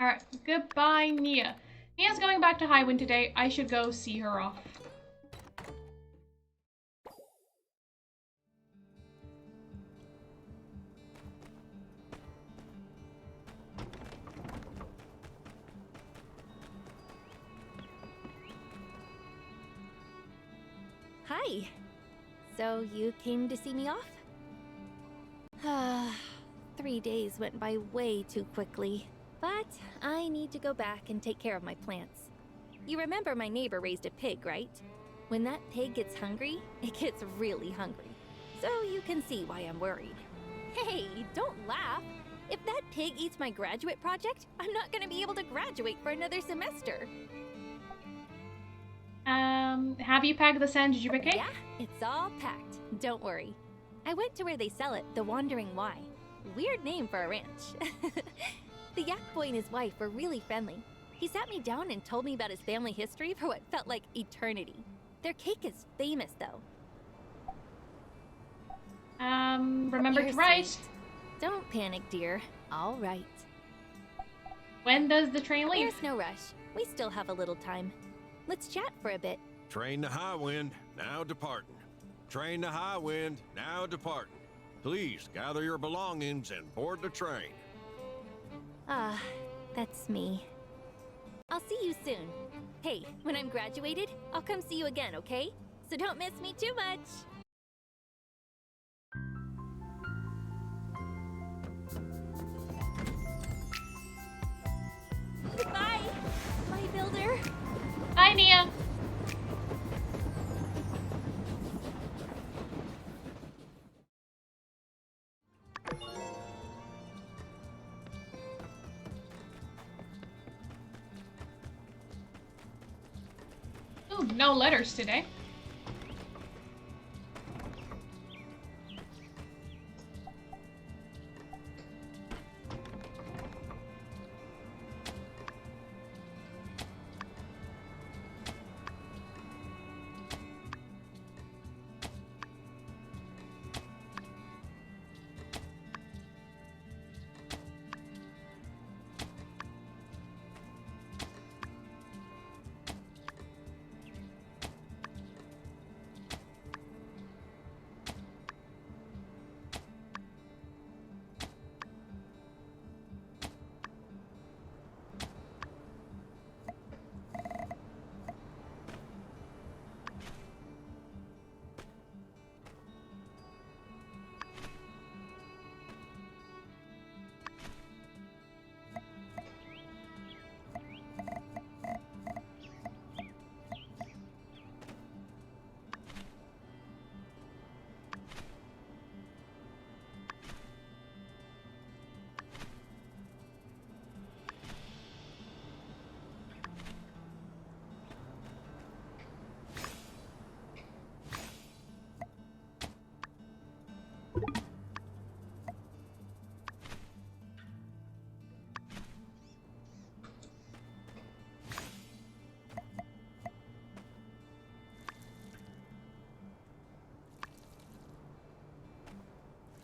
Alright, goodbye, Nia. Nia's going back to Highwind today. I should go see her off. Hi. So you came to see me off? 3 days went by way too quickly. But I need to go back and take care of my plants. You remember my neighbor raised a pig, right? When that pig gets hungry, it gets really hungry. So you can see why I'm worried. Hey, don't laugh. If that pig eats my graduate project, I'm not gonna be able to graduate for another semester. Have you packed the Sandrock? Yeah, it's all packed. Don't worry. I went to where they sell it, the Wandering Y. Weird name for a ranch. The yak boy and his wife were really friendly. He sat me down and told me about his family history for what felt like eternity. Their cake is famous, though. Remember to write. Sweet. Don't panic, dear. All right. When does the train leave? There's no rush. We still have a little time. Let's chat for a bit. Train to Highwind, now departing. Train to Highwind, now departing. Please gather your belongings and board the train. Ah, that's me. I'll see you soon. Hey, when I'm graduated, I'll come see you again, okay? So don't miss me too much. Goodbye, my builder. Bye, Nia. Ooh, no letters today.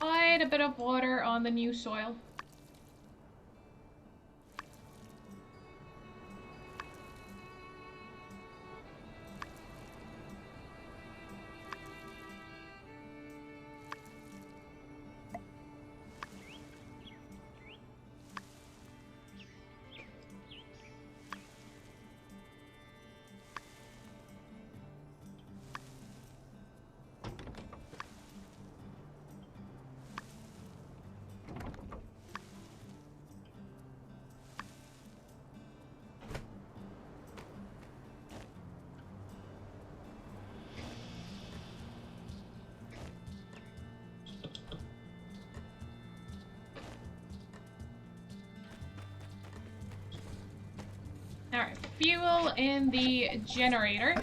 Quite a bit of water on the new soil. Alright, fuel in the generator.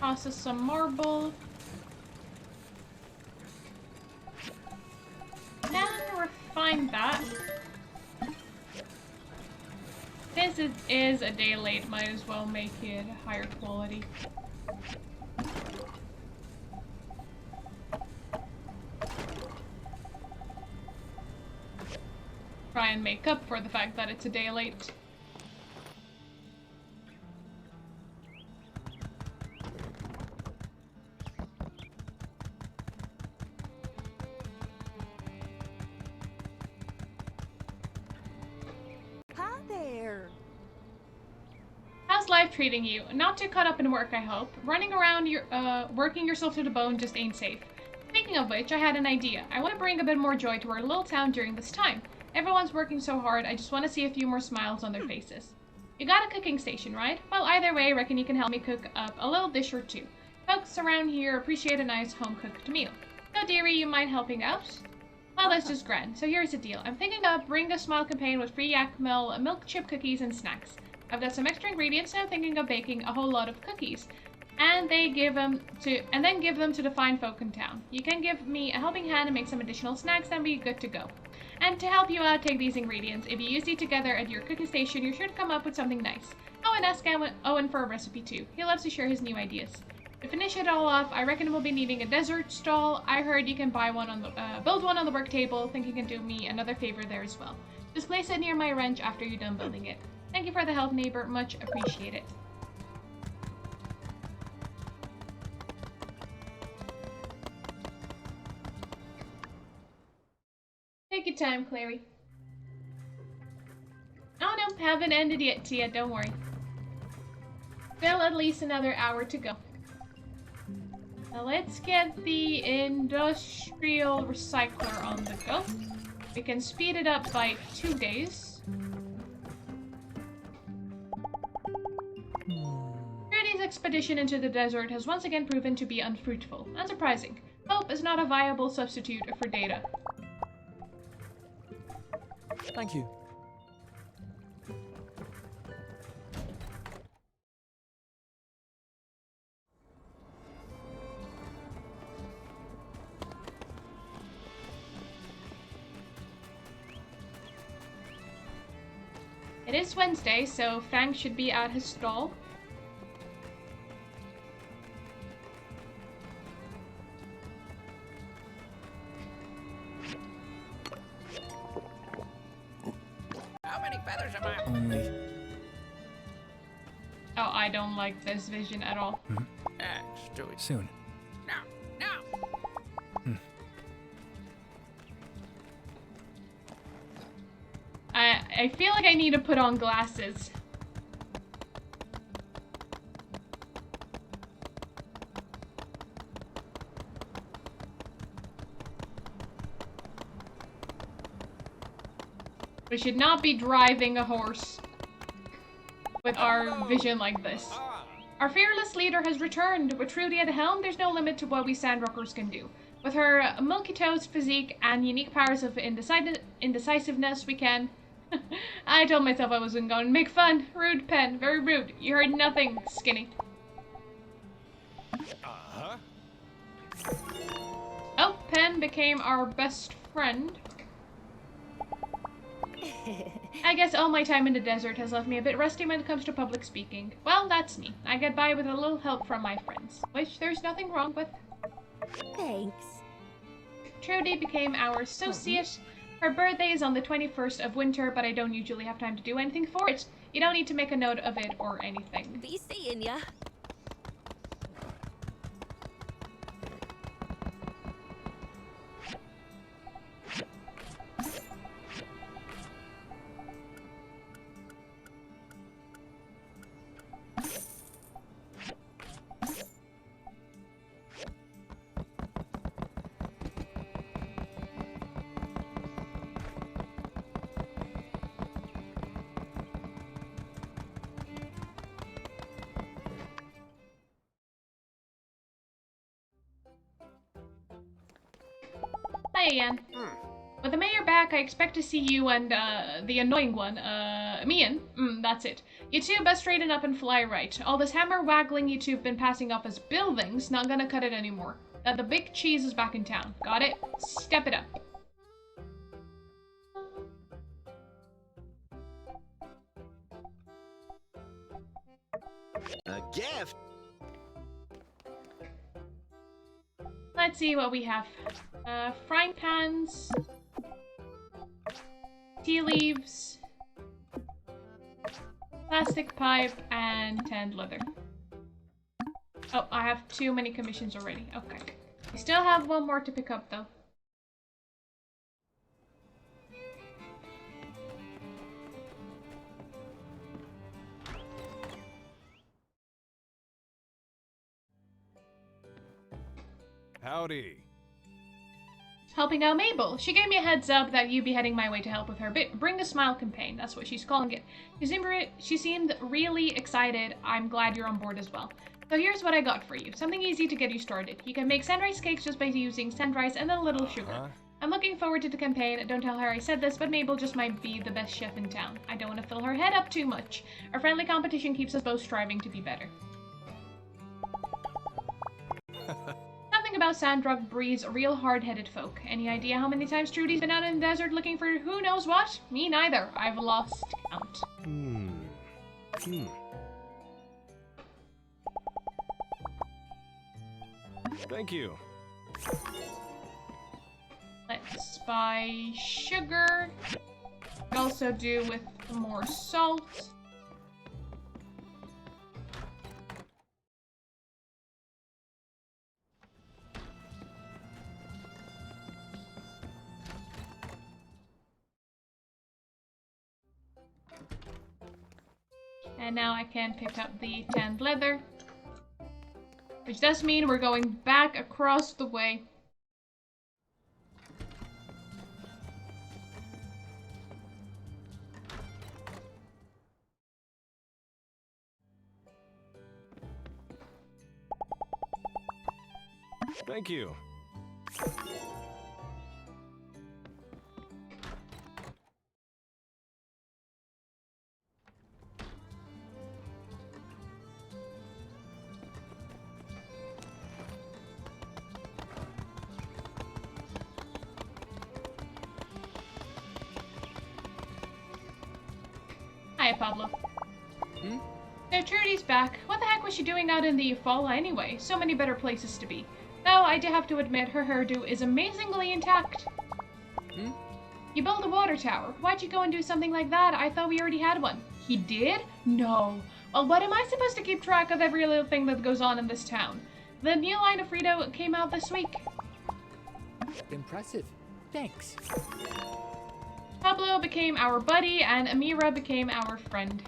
process some marble. Then refine that. Since it is a day late, might as well make it higher quality. Try and make up for the fact that it's a day late. Hi there. How's life treating you? Not too caught up in work, I hope. Running around, working yourself to the bone just ain't safe. Speaking of which, I had an idea. I want to bring a bit more joy to our little town during this time. Everyone's working so hard, I just want to see a few more smiles on their faces. You got a cooking station, right? Well, either way, I reckon you can help me cook up a little dish or two. Folks around here appreciate a nice home-cooked meal. So, dearie, you mind helping out? Well, that's just grand. So here's the deal. I'm thinking of Bring a Smile campaign with free yak milk chip cookies and snacks. I've got some extra ingredients, so I'm thinking of baking a whole lot of cookies. And then give them to the fine folk in town. You can give me a helping hand and make some additional snacks, and be good to go. And to help you out, take these ingredients. If you use these together at your cooking station, you're sure to come up with something nice. Oh, and ask Owen for a recipe too. He loves to share his new ideas. To finish it all off, I reckon we'll be needing a dessert stall. I heard you can buy one on the build one on the work table. Think you can do me another favor there as well. Just place it near my wrench after you're done building it. Thank you for the help, neighbor. Much appreciated. Take your time, Clary. Oh no, haven't ended yet, Tia, don't worry. Still at least another hour to go. Now let's get the industrial recycler on the go. We can speed it up by 2 days. Trudy's expedition into the desert has once again proven to be unfruitful. Unsurprising. Hope is not a viable substitute for data. Thank you. It is Wednesday, so Frank should be at his stall. How many feathers am I? Only. Oh, I don't like this vision at all. Yes, do it. Soon. Now, now. I feel like I need to put on glasses. We should not be driving a horse with our vision like this. Our fearless leader has returned. With Trudy at the helm, there's no limit to what we Sandrockers can do. With her milky-toast physique and unique powers of indecisiveness, we can... I told myself I wasn't going to make fun. Rude, Pen. Very rude. You heard nothing, Skinny. Uh-huh. Oh, Pen became our best friend. I guess all my time in the desert has left me a bit rusty when it comes to public speaking. Well, that's me. I get by with a little help from my friends, which there's nothing wrong with. Thanks. Trudy became our associate. Her birthday is on the 21st of winter, but I don't usually have time to do anything for it. You don't need to make a note of it or anything. Be seeing ya. Hi again. With the mayor back, I expect to see you and, the annoying one, Mian. That's it. You two best straighten up and fly right. All this hammer waggling you two have been passing off as buildings, not gonna cut it anymore. That the big cheese is back in town. Got it? Step it up. A gift? Let's see what we have. Frying pans, tea leaves, plastic pipe, and tanned leather. Oh, I have too many commissions already. Okay. I still have one more to pick up, though. Howdy. Helping out Mabel. She gave me a heads up that you'd be heading my way to help with her Bring a Smile campaign. That's what she's calling it. She seemed really excited. I'm glad you're on board as well. So here's what I got for you. Something easy to get you started. You can make sandrice cakes just by using sandrice and a little sugar. I'm looking forward to the campaign. Don't tell her I said this, but Mabel just might be the best chef in town. I don't want to fill her head up too much. Our friendly competition keeps us both striving to be better. Something about Sandrock breeds real hard-headed folk. Any idea how many times Trudy's been out in the desert looking for who knows what? Me neither. I've lost count. Thank you. Let's buy sugar. Also do with more salt. And now I can pick up the tanned leather. Which does mean we're going back across the way. Thank you. Hiya, Pablo. So Trudy's back. What the heck was she doing out in the Eufaula anyway? So many better places to be. Though I do have to admit, her hairdo is amazingly intact. You built a water tower. Why'd you go and do something like that? I thought we already had one. He did? No. Well, what am I supposed to keep track of every little thing that goes on in this town? The new line of Frito came out this week. Impressive. Thanks. Pablo became our buddy, and Amira became our friend.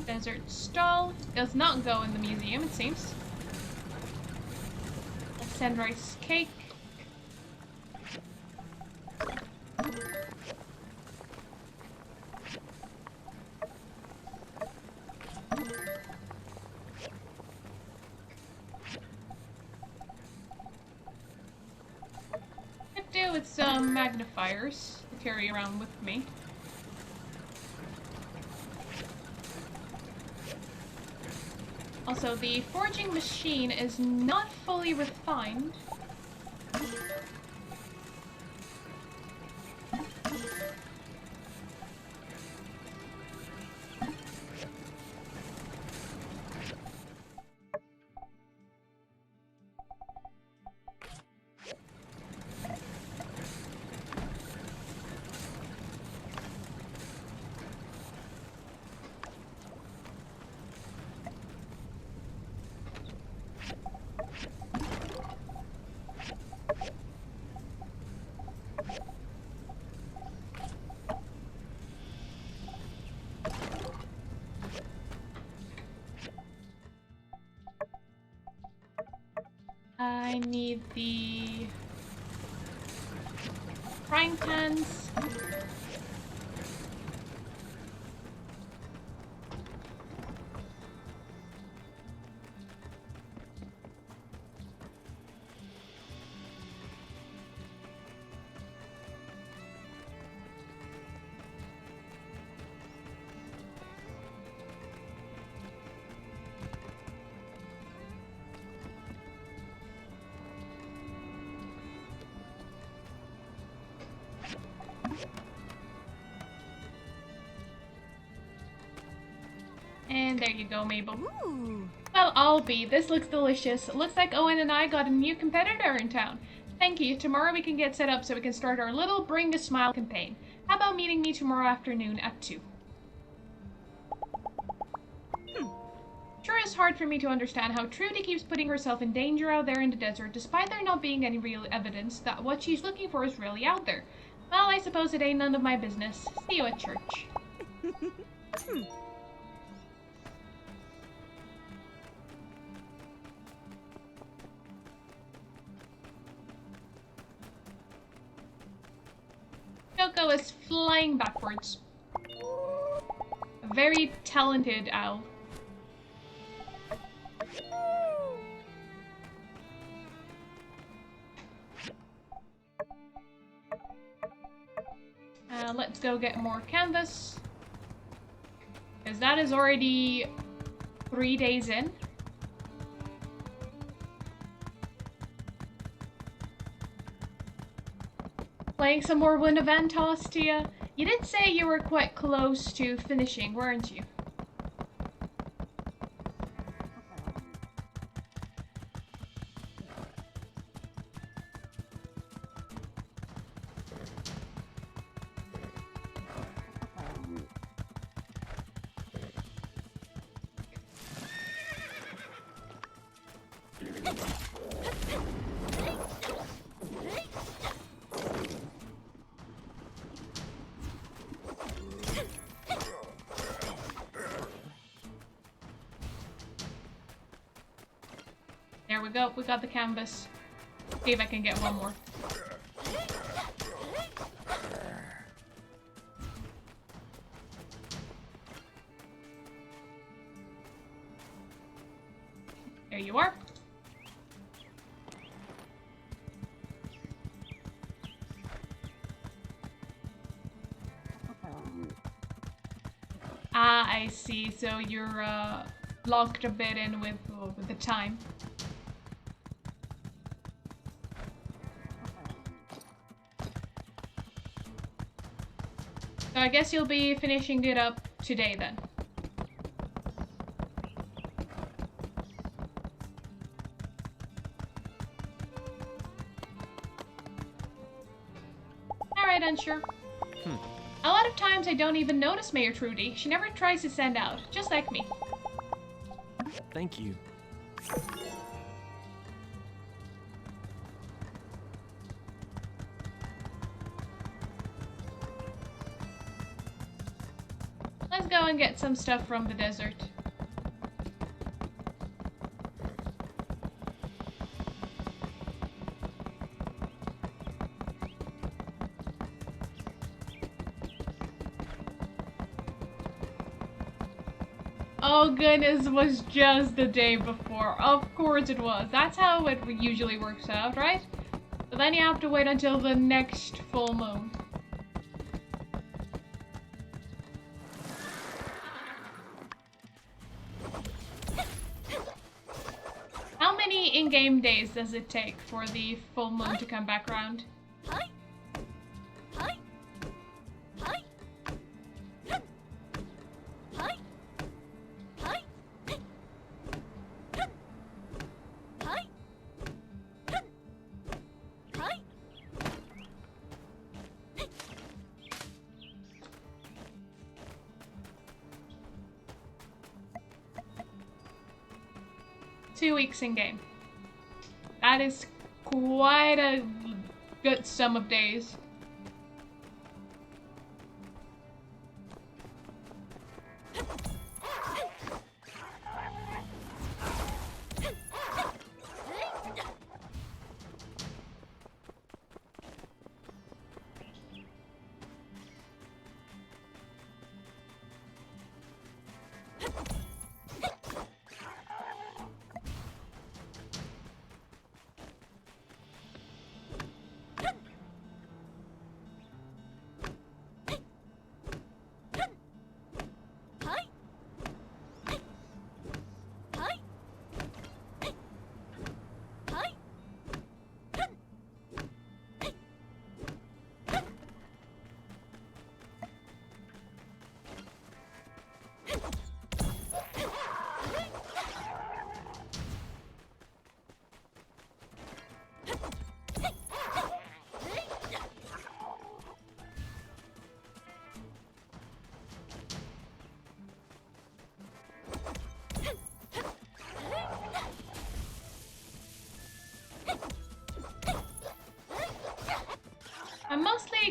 Desert stall does not go in the museum, it seems. A sandrice cake. Could do with some magnifiers to carry around with me. Also, the forging machine is not fully refined. I need the frying pans. And there you go, Mabel. Ooh. Well, I'll be. This looks delicious. Looks like Owen and I got a new competitor in town. Thank you. Tomorrow we can get set up so we can start our little Bring a Smile campaign. How about meeting me tomorrow afternoon at 2? Sure is hard for me to understand how Trudy keeps putting herself in danger out there in the desert, despite there not being any real evidence that what she's looking for is really out there. Well, I suppose it ain't none of my business. See you at church. Coco is flying backwards. A very talented owl. Let's go get more canvas. Because that is already 3 days in. Playing some more Wind of Antostia. You did say you were quite close to finishing, weren't you? There we go, we got the canvas. See if I can get one more. There you are. Ah, I see. So you're locked a bit in with the time. So I guess you'll be finishing it up today then. Alright, unsure. A lot of times I don't even notice Mayor Trudy. She never tries to stand out, just like me. Thank you. Let's go and get some stuff from the desert. Oh goodness, it was just the day before. Of course it was. That's how it usually works out, right? But then you have to wait until the next full moon. How many in-game days does it take for the full moon to come back around? Two weeks in game. That is quite a good sum of days.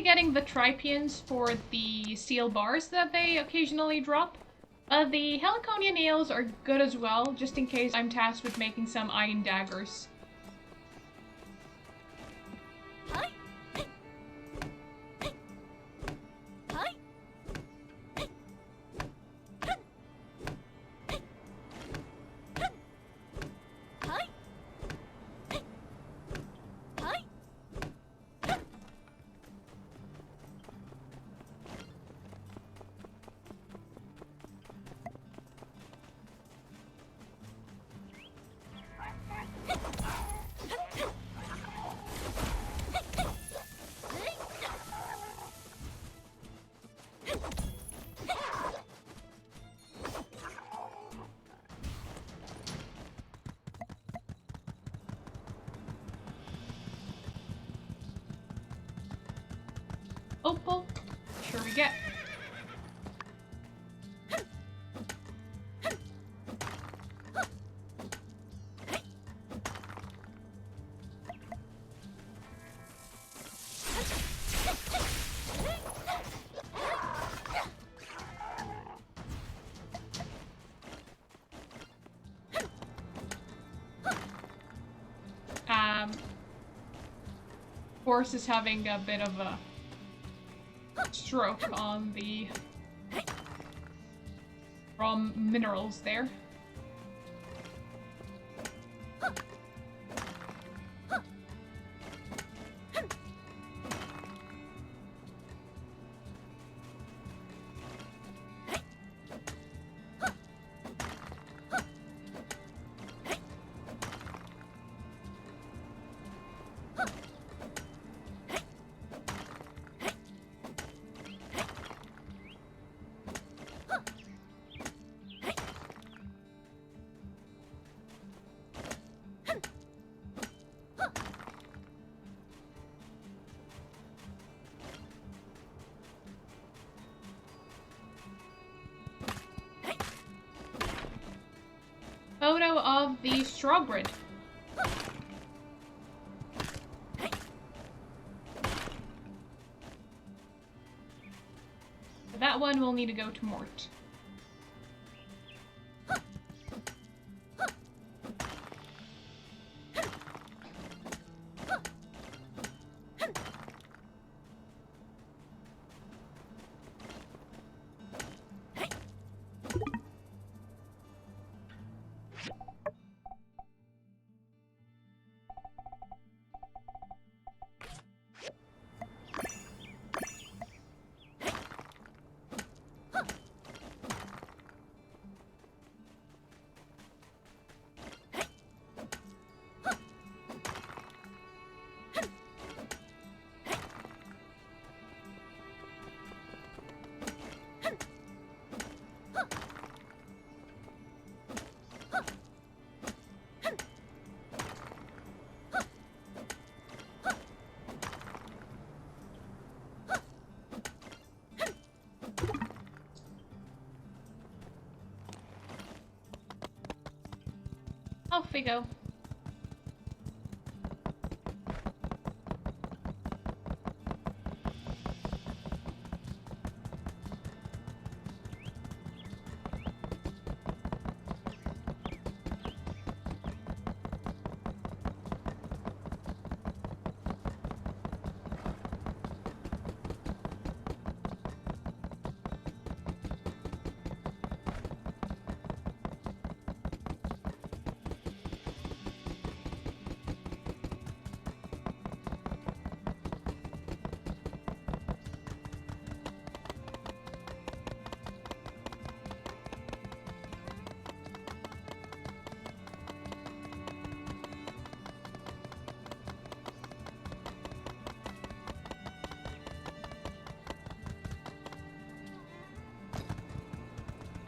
getting the tripians for the steel bars that they occasionally drop. The Heliconia nails are good as well, just in case I'm tasked with making some iron daggers. Opal, sure we get. Horse is having a bit of a stroke on the raw minerals there. Photo of the straw grid. That one will need to go to Mort. Off we go.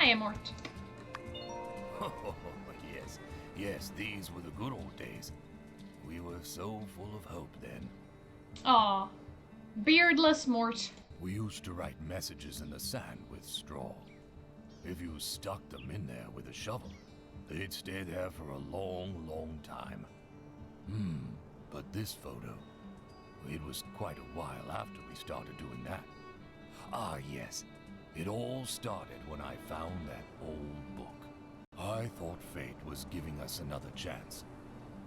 I am Mort. Yes, yes, these were the good old days. We were so full of hope then. Aw. Beardless Mort. We used to write messages in the sand with straw. If you stuck them in there with a shovel, they'd stay there for a long, long time. But this photo, It was quite a while after we started doing that. Ah, yes. It all started when I found that old book. I thought fate was giving us another chance.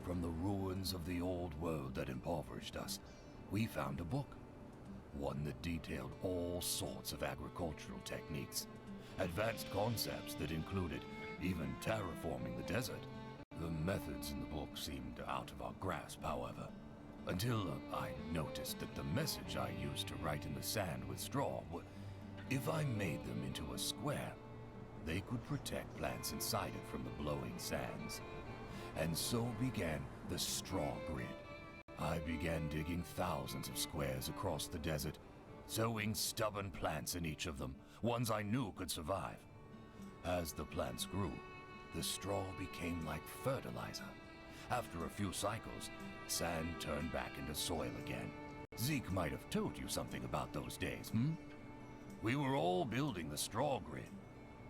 From the ruins of the old world that impoverished us, we found a book. One that detailed all sorts of agricultural techniques. Advanced concepts that included even terraforming the desert. The methods in the book seemed out of our grasp, however. Until I noticed that the message I used to write in the sand with straw, if I made them into a square, they could protect plants inside it from the blowing sands. And so began the straw grid. I began digging thousands of squares across the desert, sowing stubborn plants in each of them, ones I knew could survive. As the plants grew, the straw became like fertilizer. After a few cycles, sand turned back into soil again. Zeke might have told you something about those days, We were all building the straw grid.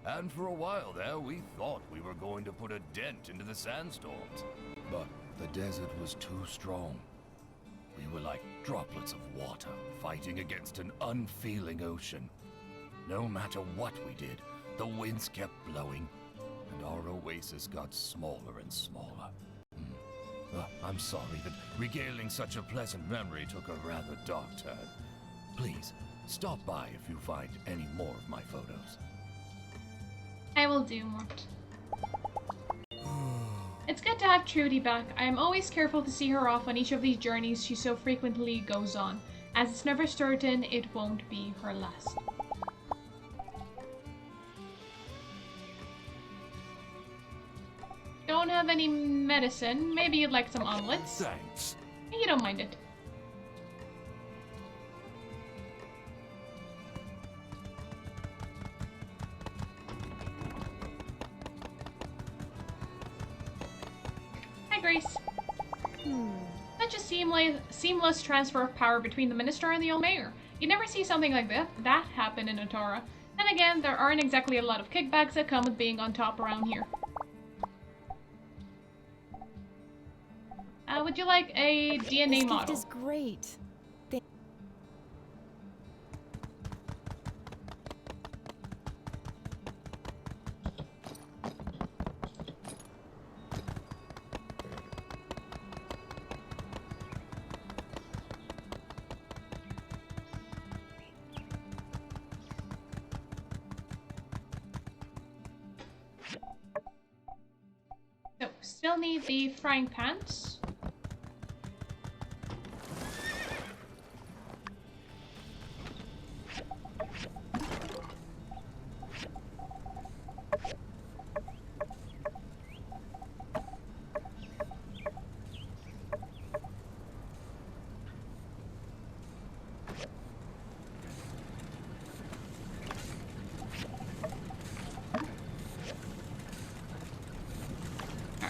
And for a while there, we thought we were going to put a dent into the sandstorms. But the desert was too strong. We were like droplets of water fighting against an unfeeling ocean. No matter what we did, the winds kept blowing, and our oasis got smaller and smaller. I'm sorry that regaling such a pleasant memory took a rather dark turn. Please, stop by if you find any more of my photos. I will do, Mort. It's good to have Trudy back. I am always careful to see her off on each of these journeys she so frequently goes on, as it's never certain it won't be her last. Don't have any medicine. Maybe you'd like some omelets? Thanks. You don't mind it. Hi, Grace. Such a seamless transfer of power between the minister and the old mayor. You never see something like that happen in Otora. Then again, there aren't exactly a lot of kickbacks that come with being on top around here. Would you like a DNA model? This gift is great. So, still need the frying pans.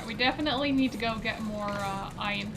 We definitely need to go get more iron.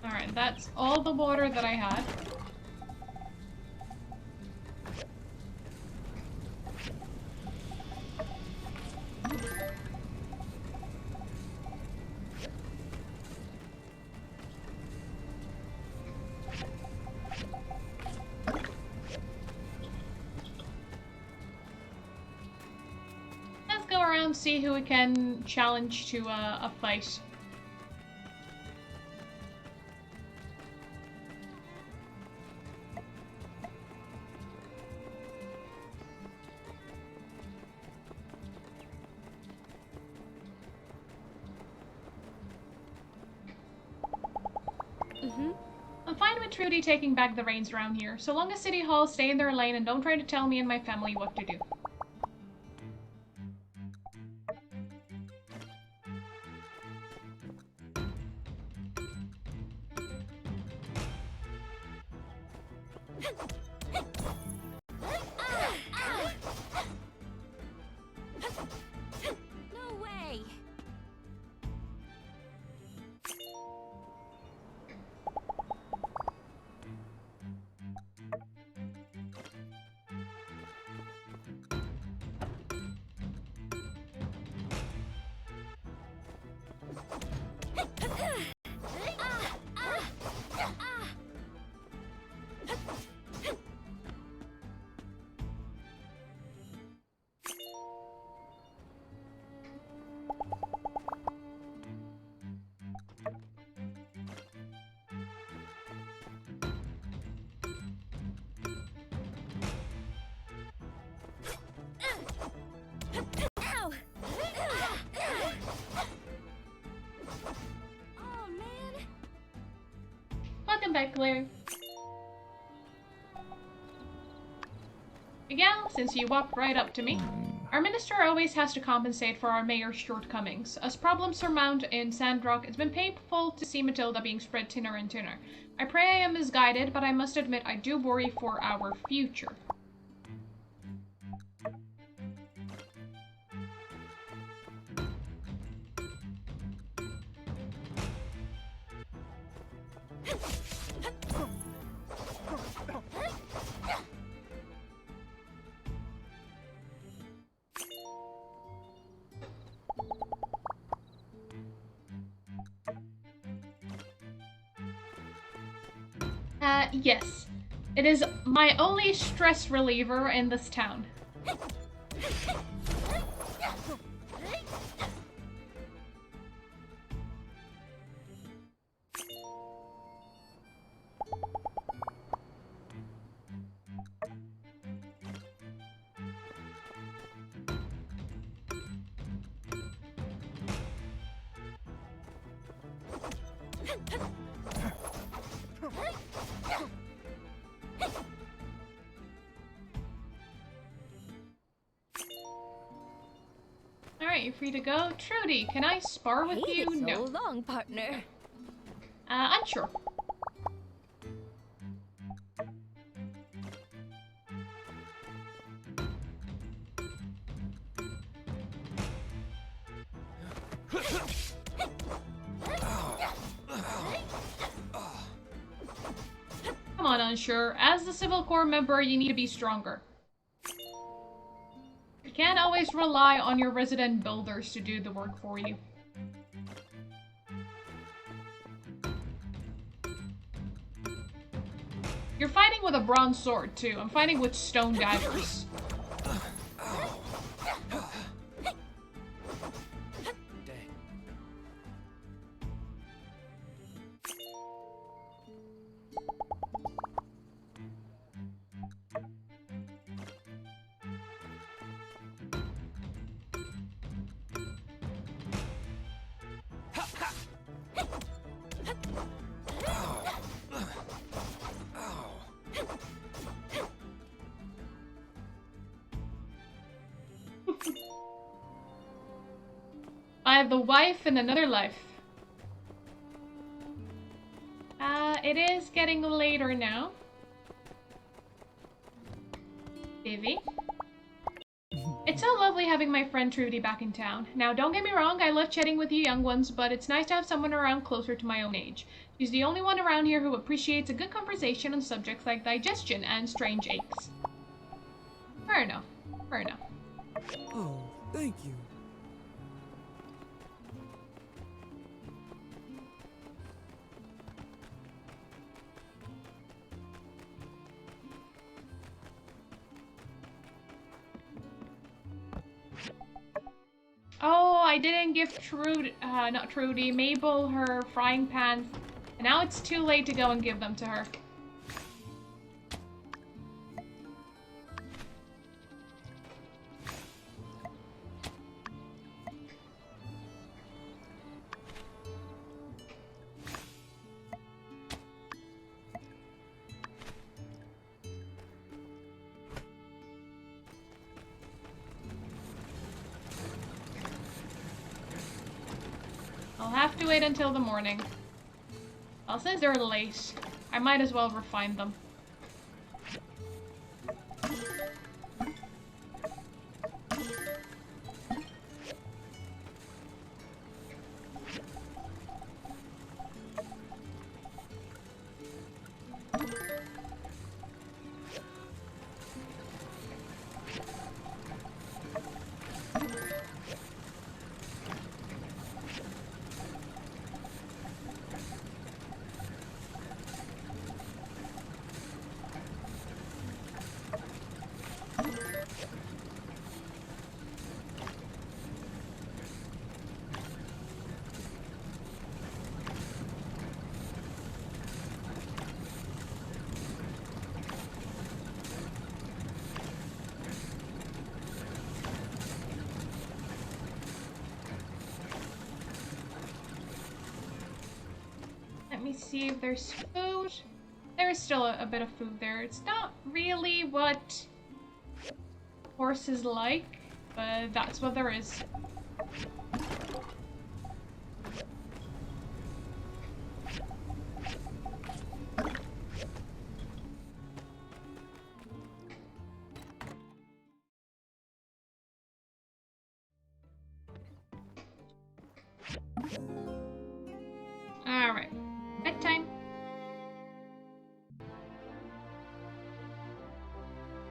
Alright, that's all the water that I had. Let's go around, see who we can challenge to a fight. Mm-hmm. I'm fine with Trudy taking back the reins around here, so long as City Hall stay in their lane and don't try to tell me and my family what to do. No way! Ow! Oh, man! Welcome back, Claire. Miguel, since you walked right up to me, our minister always has to compensate for our mayor's shortcomings. As problems surmount in Sandrock, it's been painful to see Matilda being spread thinner and thinner. I pray I am misguided, but I must admit I do worry for our future. Yes. It is my only stress reliever in this town. Alright, you're free to go. Trudy, can I spar with Hey, you? so No. long, partner. Unsure. Come on, Unsure. As the Civil Corps member, you need to be stronger. You can't always rely on your resident builders to do the work for you. You're fighting with a bronze sword, too. I'm fighting with stone daggers. I have the wife in another life. It is getting later now. Vivi. It's so lovely having my friend Trudy back in town. Now, don't get me wrong, I love chatting with you young ones, but it's nice to have someone around closer to my own age. She's the only one around here who appreciates a good conversation on subjects like digestion and strange aches. Fair enough. Fair enough. Oh, thank you. Oh, I didn't give not Trudy, Mabel her frying pans. And now it's too late to go and give them to her. have to wait until the morning. Well, since they're late, I might as well refine them. Let me see if there's food. There is still a bit of food there. It's not really what horses like, but that's what there is.